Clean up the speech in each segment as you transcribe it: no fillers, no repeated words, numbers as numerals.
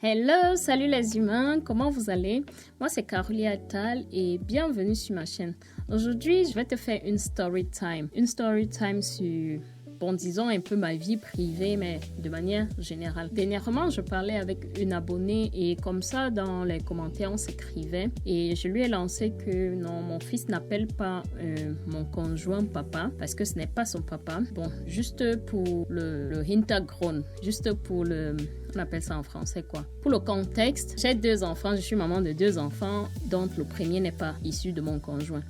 Hello, salut les humains, comment vous allez? Moi c'est Caroline Attal et bienvenue sur ma chaîne. Aujourd'hui, je vais te faire une story time. Une story time sur, bon disons un peu ma vie privée, mais de manière générale. Dernièrement, je parlais avec une abonnée et comme ça, dans les commentaires, on s'écrivait. Et je lui ai lancé que non, mon fils n'appelle pas mon conjoint papa parce que ce n'est pas son papa. Bon, juste pour le Hintergrund, juste pour le... On appelle ça en français quoi. Pour le contexte, j'ai 2 enfants, je suis maman de 2 enfants, dont le premier n'est pas issu de mon conjoint.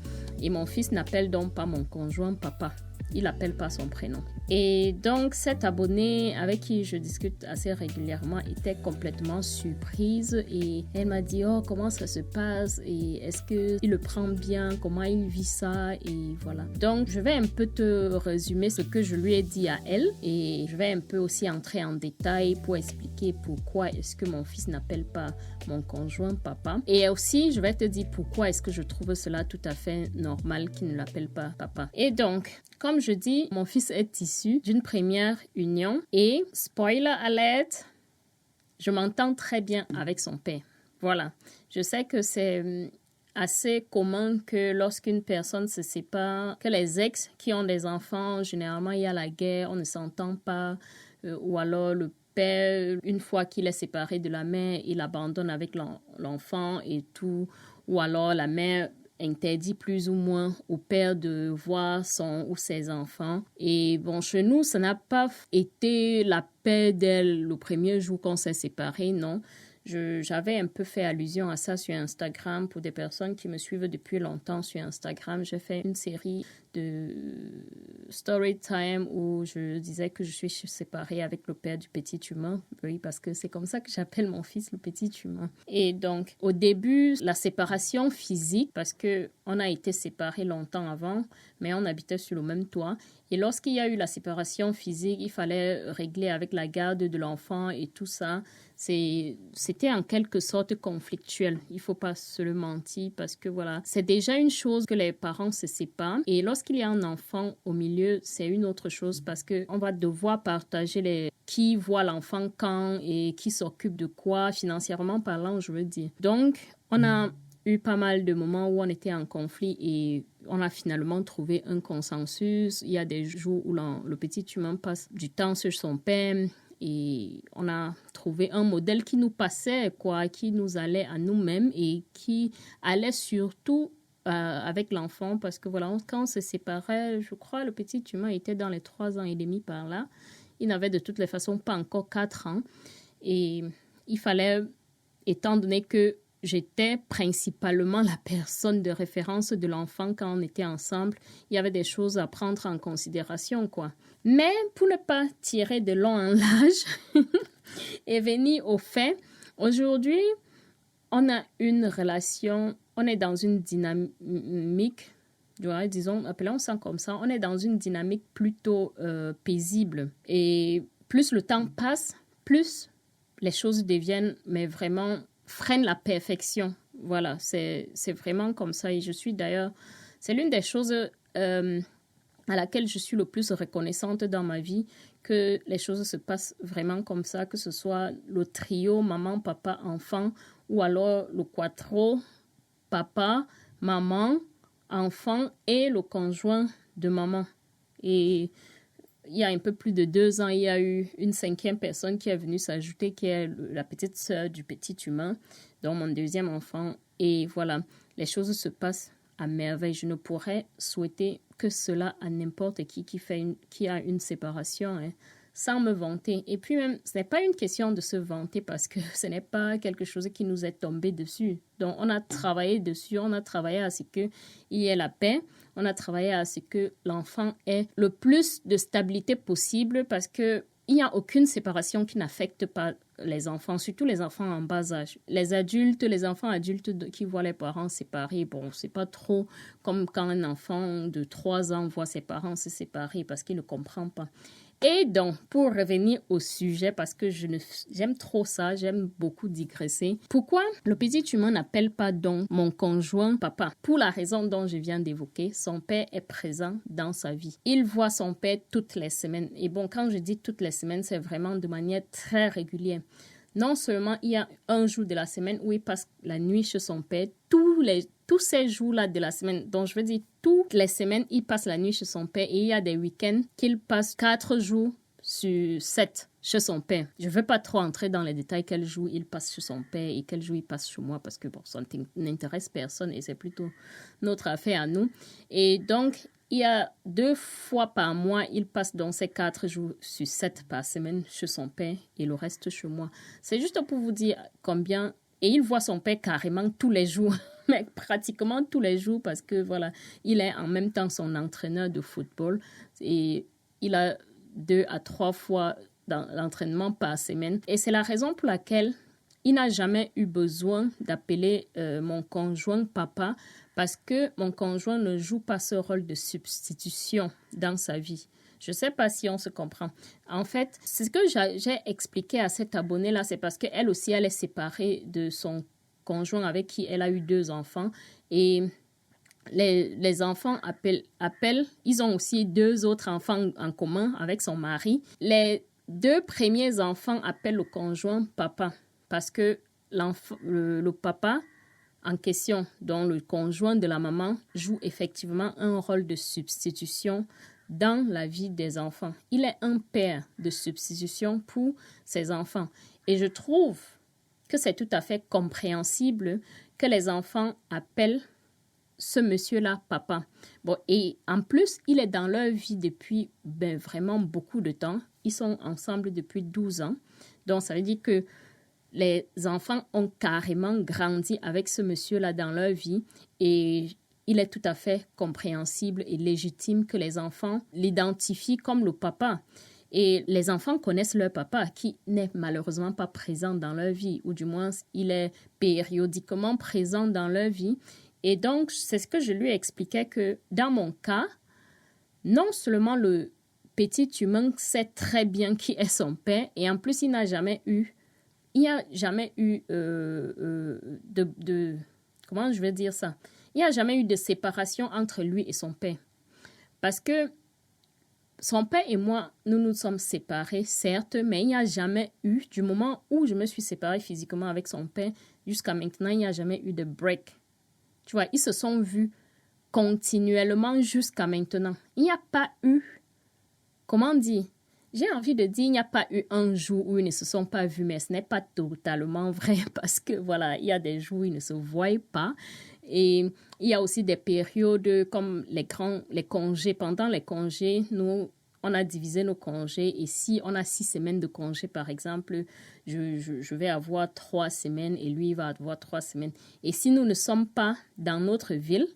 Et mon fils n'appelle donc pas mon conjoint papa. Il n'appelle pas son prénom. Et donc, cette abonnée avec qui je discute assez régulièrement était complètement surprise et elle m'a dit « Oh, comment ça se passe et est-ce qu'il le prend bien? Comment il vit ça? » Et voilà. Donc, je vais un peu te résumer ce que je lui ai dit à elle et je vais un peu aussi entrer en détail pour expliquer pourquoi est-ce que mon fils n'appelle pas mon conjoint papa. Et aussi, je vais te dire pourquoi est-ce que je trouve cela tout à fait normal qu'il ne l'appelle pas papa. Et donc, comme je dis, mon fils est issu d'une première union et, spoiler alert, je m'entends très bien avec son père. Voilà, je sais que c'est assez commun que lorsqu'une personne se sépare, que les ex qui ont des enfants, généralement il y a la guerre, on ne s'entend pas, ou alors le père, une fois qu'il est séparé de la mère, il abandonne avec l'enfant et tout, ou alors la mère interdit plus ou moins au père de voir son ou ses enfants. Et bon, chez nous, ça n'a pas été la paix dès le premier jour qu'on s'est séparés, non. J'avais un peu fait allusion à ça sur Instagram pour des personnes qui me suivent depuis longtemps sur Instagram. J'ai fait une série de story time où je disais que je suis séparée avec le père du petit humain. Oui, parce que c'est comme ça que j'appelle mon fils, le petit humain. Et donc, au début, la séparation physique, parce qu'on a été séparés longtemps avant, mais on habitait sur le même toit. Et lorsqu'il y a eu la séparation physique, il fallait régler avec la garde de l'enfant et tout ça. C'était en quelque sorte conflictuel. Il ne faut pas se le mentir parce que voilà, c'est déjà une chose que les parents se séparent. Et lorsqu'il y a un enfant au milieu, c'est une autre chose parce qu'on va devoir partager qui voit l'enfant quand et qui s'occupe de quoi, financièrement parlant, je veux dire. Donc, on a eu pas mal de moments où on était en conflit et on a finalement trouvé un consensus. Il y a des jours où le petit humain passe du temps sur son père et on a trouvé un modèle qui nous passait, quoi, qui nous allait à nous-mêmes et qui allait surtout avec l'enfant parce que voilà, quand on se séparait, je crois le petit humain était dans les 3 ans et demi par là. Il n'avait de toutes les façons pas encore 4 ans et il fallait, étant donné que j'étais principalement la personne de référence de l'enfant quand on était ensemble. Il y avait des choses à prendre en considération, quoi. Mais pour ne pas tirer de long en large et venir au fait, aujourd'hui, on a une relation, on est dans une dynamique, disons, appelons ça comme ça, on est dans une dynamique plutôt paisible. Et plus le temps passe, plus les choses deviennent, mais vraiment freine la perfection. Voilà, c'est vraiment comme ça. Et je suis d'ailleurs, c'est l'une des choses à laquelle je suis le plus reconnaissante dans ma vie, que les choses se passent vraiment comme ça, que ce soit le trio maman, papa, enfant, ou alors le quattro, papa, maman, enfant et le conjoint de maman. Et il y a un peu plus de 2 ans, il y a eu une 5e personne qui est venue s'ajouter, qui est la petite sœur du petit humain, donc mon 2e enfant. Et voilà, les choses se passent à merveille. Je ne pourrais souhaiter que cela à n'importe qui a une séparation, hein, sans me vanter. Et puis même, ce n'est pas une question de se vanter parce que ce n'est pas quelque chose qui nous est tombé dessus. Donc, on a travaillé dessus, on a travaillé à ce qu'il y ait la paix. On a travaillé à ce que l'enfant ait le plus de stabilité possible parce qu'il n'y a aucune séparation qui n'affecte pas les enfants, surtout les enfants en bas âge. Les adultes, les enfants adultes qui voient les parents séparés, bon, c'est pas trop comme quand un enfant de 3 ans voit ses parents se séparer parce qu'il ne comprend pas. Et donc, pour revenir au sujet, parce que j'aime trop ça, j'aime beaucoup digresser. Pourquoi le petit humain n'appelle pas donc mon conjoint papa? Pour la raison dont je viens d'évoquer, son père est présent dans sa vie. Il voit son père toutes les semaines. Et bon, quand je dis toutes les semaines, c'est vraiment de manière très régulière. Non seulement il y a un jour de la semaine où il passe la nuit chez son père, tous ces jours-là de la semaine, donc je veux dire toutes les semaines, il passe la nuit chez son père et il y a des week-ends qu'il passe 4 jours sur 7 chez son père. Je ne veux pas trop entrer dans les détails quel jour il passe chez son père et quel jour il passe chez moi parce que bon, ça n'intéresse personne et c'est plutôt notre affaire à nous. Et donc, il y a 2 fois par mois, il passe donc ces 4 jours sur 7 par semaine chez son père et le reste chez moi. C'est juste pour vous dire combien... Et il voit son père carrément tous les jours, mais pratiquement tous les jours parce que voilà, il est en même temps son entraîneur de football et il a 2 à 3 fois dans l'entraînement par semaine. Et c'est la raison pour laquelle il n'a jamais eu besoin d'appeler mon conjoint papa parce que mon conjoint ne joue pas ce rôle de substitution dans sa vie. Je ne sais pas si on se comprend. En fait, ce que j'ai expliqué à cette abonnée-là, c'est parce qu'elle aussi, elle est séparée de son conjoint avec qui elle a eu 2 enfants. Et les enfants appellent, ils ont aussi 2 autres enfants en commun avec son mari. Les 2 premiers enfants appellent le conjoint papa parce que le papa en question, dont le conjoint de la maman, joue effectivement un rôle de substitution dans la vie des enfants. Il est un père de substitution pour ses enfants. Et je trouve que c'est tout à fait compréhensible que les enfants appellent ce monsieur-là papa. Bon, et en plus, il est dans leur vie depuis vraiment beaucoup de temps. Ils sont ensemble depuis 12 ans. Donc, ça veut dire que les enfants ont carrément grandi avec ce monsieur-là dans leur vie et il est tout à fait compréhensible et légitime que les enfants l'identifient comme le papa. Et les enfants connaissent leur papa qui n'est malheureusement pas présent dans leur vie, ou du moins il est périodiquement présent dans leur vie. Et donc, c'est ce que je lui expliquais que dans mon cas, non seulement le petit humain sait très bien qui est son père et en plus il n'y a jamais eu comment je vais dire ça? Il n'y a jamais eu de séparation entre lui et son père. Parce que son père et moi, nous nous sommes séparés, certes, mais il n'y a jamais eu, du moment où je me suis séparée physiquement avec son père, jusqu'à maintenant, il n'y a jamais eu de break. Tu vois, ils se sont vus continuellement jusqu'à maintenant. Il n'y a pas eu, comment dire? J'ai envie de dire, il n'y a pas eu un jour où ils ne se sont pas vus, mais ce n'est pas totalement vrai parce que voilà, il y a des jours où ils ne se voient pas. Et il y a aussi des périodes comme les congés. Pendant les congés, nous, on a divisé nos congés et si on a 6 semaines de congés, par exemple, je vais avoir 3 semaines et lui, il va avoir 3 semaines. Et si nous ne sommes pas dans notre ville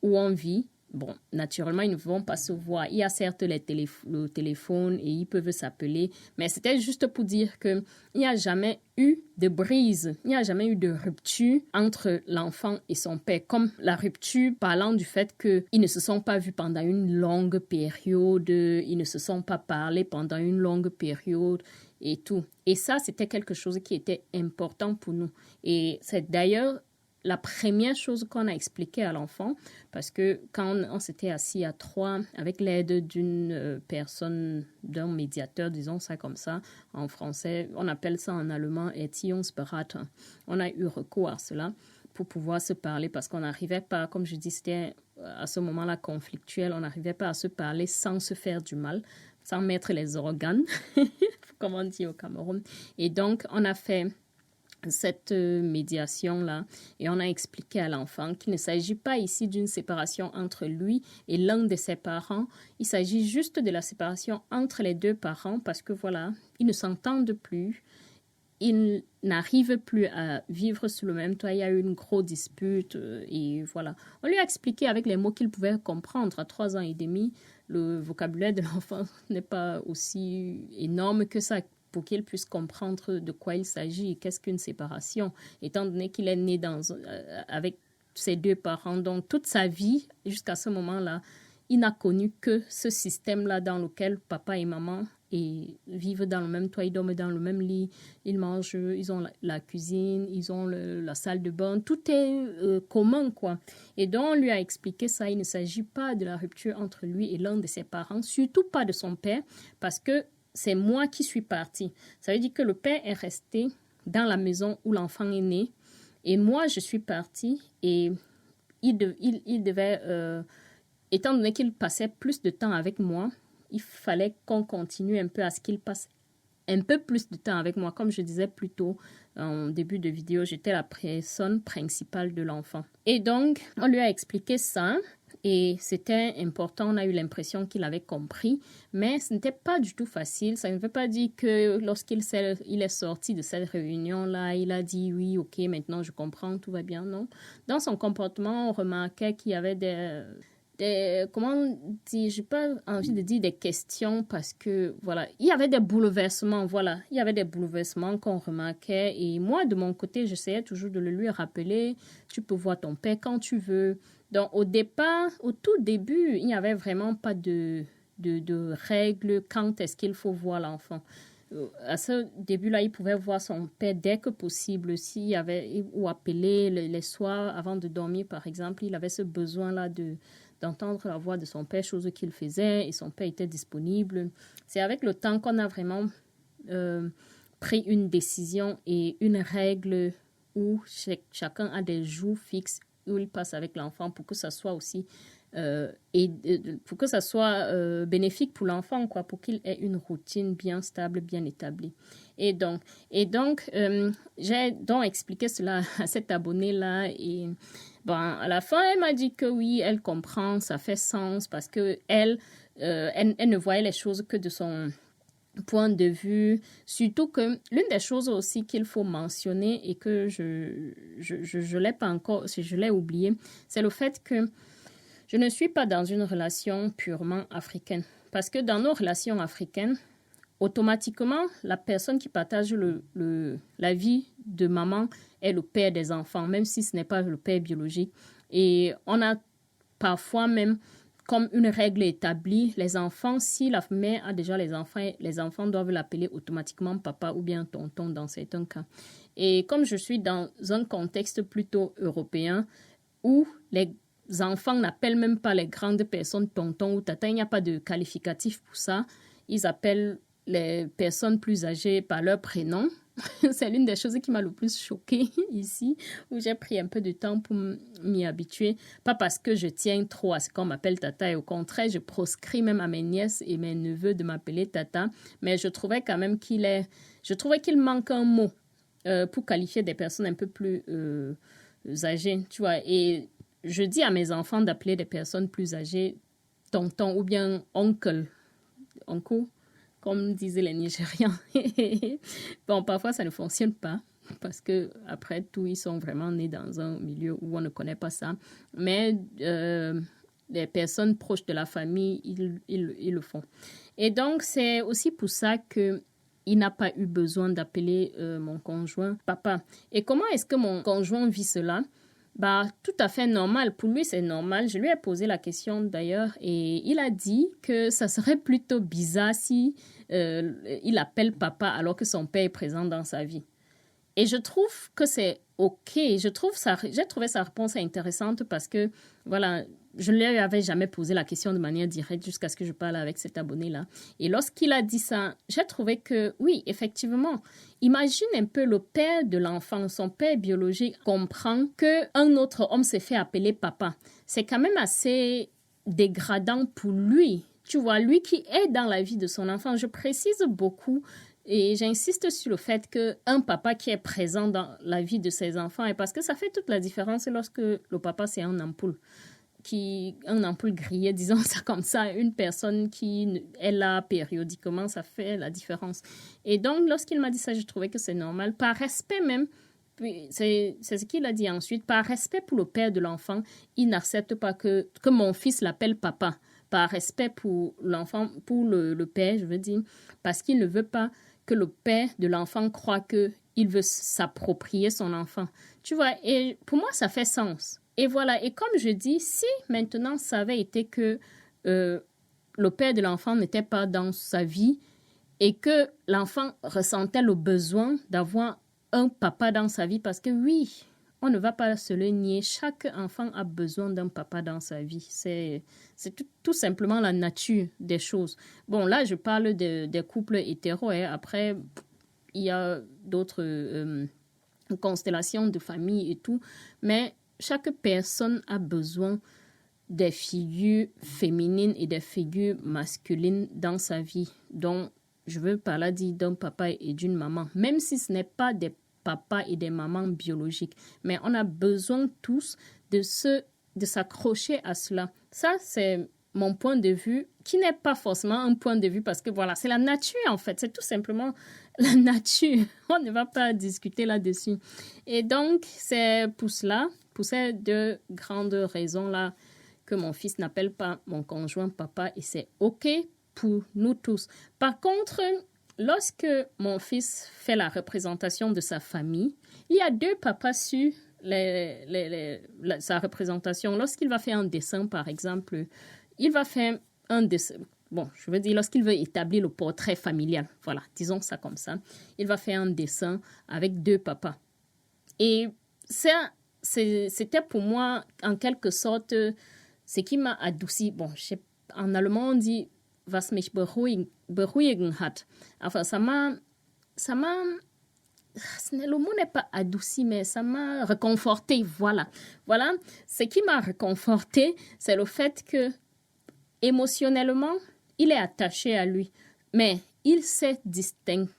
où on vit, bon, naturellement, ils ne vont pas se voir. Il y a certes le téléphone et ils peuvent s'appeler, mais c'était juste pour dire qu'il n'y a jamais eu de brise, il n'y a jamais eu de rupture entre l'enfant et son père, comme la rupture parlant du fait qu'ils ne se sont pas vus pendant une longue période, ils ne se sont pas parlé pendant une longue période et tout. Et ça, c'était quelque chose qui était important pour nous. Et c'est d'ailleurs la première chose qu'on a expliqué à l'enfant, parce que quand on s'était assis à 3 avec l'aide d'une personne, d'un médiateur, disons ça comme ça, en français, on appelle ça en allemand Erziehungsberater. On a eu recours à cela pour pouvoir se parler parce qu'on n'arrivait pas, comme je dis, c'était à ce moment-là conflictuel, on n'arrivait pas à se parler sans se faire du mal, sans mettre les organes, comme on dit au Cameroun. Et donc, on a fait cette médiation-là et on a expliqué à l'enfant qu'il ne s'agit pas ici d'une séparation entre lui et l'un de ses parents. Il s'agit juste de la séparation entre les 2 parents parce que voilà, ils ne s'entendent plus. Ils n'arrivent plus à vivre sous le même toit. Il y a eu une grosse dispute et voilà. On lui a expliqué avec les mots qu'il pouvait comprendre. À 3 ans et demi, le vocabulaire de l'enfant n'est pas aussi énorme que ça pour qu'il puisse comprendre de quoi il s'agit et qu'est-ce qu'une séparation, étant donné qu'il est né avec ses 2 parents. Donc, toute sa vie, jusqu'à ce moment-là, il n'a connu que ce système-là dans lequel papa et maman vivent dans le même toit, ils dorment dans le même lit, ils mangent, ils ont la cuisine, ils ont la salle de bain, tout est commun, quoi. Et donc, on lui a expliqué ça, il ne s'agit pas de la rupture entre lui et l'un de ses parents, surtout pas de son père, parce que c'est moi qui suis partie. Ça veut dire que le père est resté dans la maison où l'enfant est né et moi, je suis partie et il devait, étant donné qu'il passait plus de temps avec moi, il fallait qu'on continue un peu à ce qu'il passe un peu plus de temps avec moi. Comme je disais plus tôt en début de vidéo, j'étais la personne principale de l'enfant. Et donc, on lui a expliqué ça et c'était important. On a eu l'impression qu'il avait compris, mais ce n'était pas du tout facile. Ça ne veut pas dire que lorsqu'il est sorti de cette réunion-là, il a dit oui, ok, maintenant je comprends, tout va bien. Non. Dans son comportement, on remarquait qu'il y avait comment dire, j'ai pas envie de dire des questions parce que, voilà, il y avait des bouleversements, voilà, il y avait des bouleversements qu'on remarquait et moi, de mon côté, j'essayais toujours de le lui rappeler, tu peux voir ton père quand tu veux. Donc, au départ, au tout début, il n'y avait vraiment pas de règles quand est-ce qu'il faut voir l'enfant. À ce début-là, il pouvait voir son père dès que possible, s'il y avait, ou appeler les soirs avant de dormir, par exemple, il avait ce besoin-là d'entendre la voix de son père, chose qu'il faisait, et son père était disponible. C'est avec le temps qu'on a vraiment pris une décision et une règle où chacun a des jours fixes où il passe avec l'enfant pour que ça soit aussi pour que ça soit bénéfique pour l'enfant, quoi, pour qu'il ait une routine bien stable, bien établie. Et donc j'ai donc expliqué cela à cette abonnée-là et bon, à la fin, elle m'a dit que oui, elle comprend, ça fait sens parce que elle ne voyait les choses que de son point de vue. Surtout que l'une des choses aussi qu'il faut mentionner et que je l'ai pas encore, si je l'ai oublié, c'est le fait que je ne suis pas dans une relation purement africaine. Parce que dans nos relations africaines, automatiquement, la personne qui partage la vie de maman est le père des enfants, même si ce n'est pas le père biologique. Et on a parfois même comme une règle établie, les enfants, si la mère a déjà les enfants doivent l'appeler automatiquement papa ou bien tonton dans certains cas. Et comme je suis dans un contexte plutôt européen où les enfants n'appellent même pas les grandes personnes tonton ou tata, il n'y a pas de qualificatif pour ça. Ils appellent les personnes plus âgées par leur prénom. C'est l'une des choses qui m'a le plus choquée ici, où j'ai pris un peu de temps pour m'y habituer. Pas parce que je tiens trop à ce qu'on m'appelle tata, et au contraire, je proscris même à mes nièces et mes neveux de m'appeler tata, mais je trouvais quand même qu'il manque un mot pour qualifier des personnes un peu plus âgées, tu vois. Et je dis à mes enfants d'appeler des personnes plus âgées tonton ou bien oncle, comme disaient les Nigérians. Bon, parfois, ça ne fonctionne pas parce que après tout, ils sont vraiment nés dans un milieu où on ne connaît pas ça. Mais les personnes proches de la famille, ils le font. Et donc, c'est aussi pour ça qu'il n'a pas eu besoin d'appeler mon conjoint papa. Et comment est-ce que mon conjoint vit cela? Bah, tout à fait normal. Pour lui, c'est normal. Je lui ai posé la question d'ailleurs et il a dit que ça serait plutôt bizarre si il appelle papa alors que son père est présent dans sa vie. Et je trouve que c'est OK. J'ai trouvé sa réponse intéressante parce que, voilà, je ne lui avais jamais posé la question de manière directe jusqu'à ce que je parle avec cet abonné-là. Et lorsqu'il a dit ça, j'ai trouvé que, oui, effectivement, imagine un peu le père de l'enfant, son père biologique comprend qu'un autre homme s'est fait appeler papa. C'est quand même assez dégradant pour lui. Tu vois, lui qui est dans la vie de son enfant. Je précise beaucoup et j'insiste sur le fait qu'un papa qui est présent dans la vie de ses enfants, et parce que ça fait toute la différence lorsque le papa, c'est un ampoule grillé, disons ça comme ça, une personne qui est là périodiquement, ça fait la différence. Et donc, lorsqu'il m'a dit ça, je trouvais que c'est normal. Par respect même, c'est ce qu'il a dit ensuite, par respect pour le père de l'enfant, il n'accepte pas que mon fils l'appelle papa. Par respect pour l'enfant, pour le père, je veux dire, parce qu'il ne veut pas que le père de l'enfant croit qu'il veut s'approprier son enfant. Tu vois, et pour moi, ça fait sens. Et voilà, et comme je dis, si maintenant ça avait été que le père de l'enfant n'était pas dans sa vie et que l'enfant ressentait le besoin d'avoir un papa dans sa vie, parce que oui, on ne va pas se le nier. Chaque enfant a besoin d'un papa dans sa vie. C'est tout simplement la nature des choses. Bon, là, je parle des couples hétéros. Hein. Après, il y a d'autres constellations de famille et tout. Mais chaque personne a besoin des figures féminines et des figures masculines dans sa vie. Donc, je veux par là dire d'un papa et d'une maman. Même si ce n'est pas des papas et des mamans biologiques. Mais on a besoin tous de s'accrocher à cela. Ça, c'est mon point de vue, qui n'est pas forcément un point de vue parce que voilà, c'est la nature en fait. C'est tout simplement la nature. On ne va pas discuter là-dessus. Et donc, c'est pour cela, pour ces deux grandes raisons-là, que mon fils n'appelle pas mon conjoint papa et c'est OK pour nous tous. Par contre, lorsque mon fils fait la représentation de sa famille, il y a deux papas sur sa représentation. Lorsqu'il va faire un dessin, par exemple, il va faire un dessin. Bon, je veux dire, lorsqu'il veut établir le portrait familial, voilà, disons ça comme ça, il va faire un dessin avec deux papas. Et ça, c'était pour moi, en quelque sorte, ce qui m'a adouci. Bon, en allemand, on dit was mich beruhigen hat. Enfin, le mot n'est pas adouci, mais ça m'a réconforté, voilà. Voilà, ce qui m'a réconforté, c'est le fait que, émotionnellement, il est attaché à lui, mais il sait distinctivement.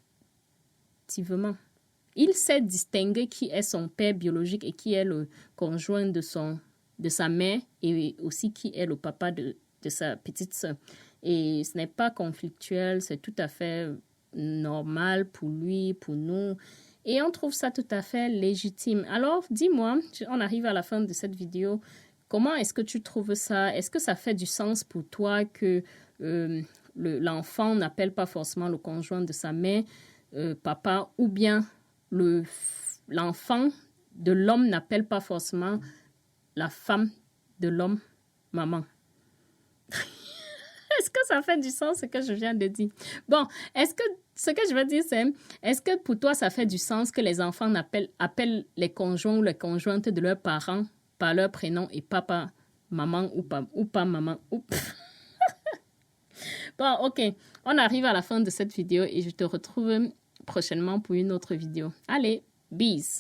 Il sait distinguer qui est son père biologique et qui est le conjoint de sa mère et aussi qui est le papa de sa petite sœur. Et ce n'est pas conflictuel, c'est tout à fait normal pour lui, pour nous. Et on trouve ça tout à fait légitime. Alors, dis-moi, on arrive à la fin de cette vidéo, comment est-ce que tu trouves ça? Est-ce que ça fait du sens pour toi que l'enfant n'appelle pas forcément le conjoint de sa mère papa, ou bien l'enfant de l'homme n'appelle pas forcément la femme de l'homme maman? Est-ce que ça fait du sens ce que je viens de dire? Bon, ce que je veux dire, c'est, est-ce que pour toi, ça fait du sens que les enfants appellent les conjoints ou les conjointes de leurs parents par leur prénom et papa, maman ou pas maman? Bon, OK. On arrive à la fin de cette vidéo et je te retrouve prochainement pour une autre vidéo. Allez, bis!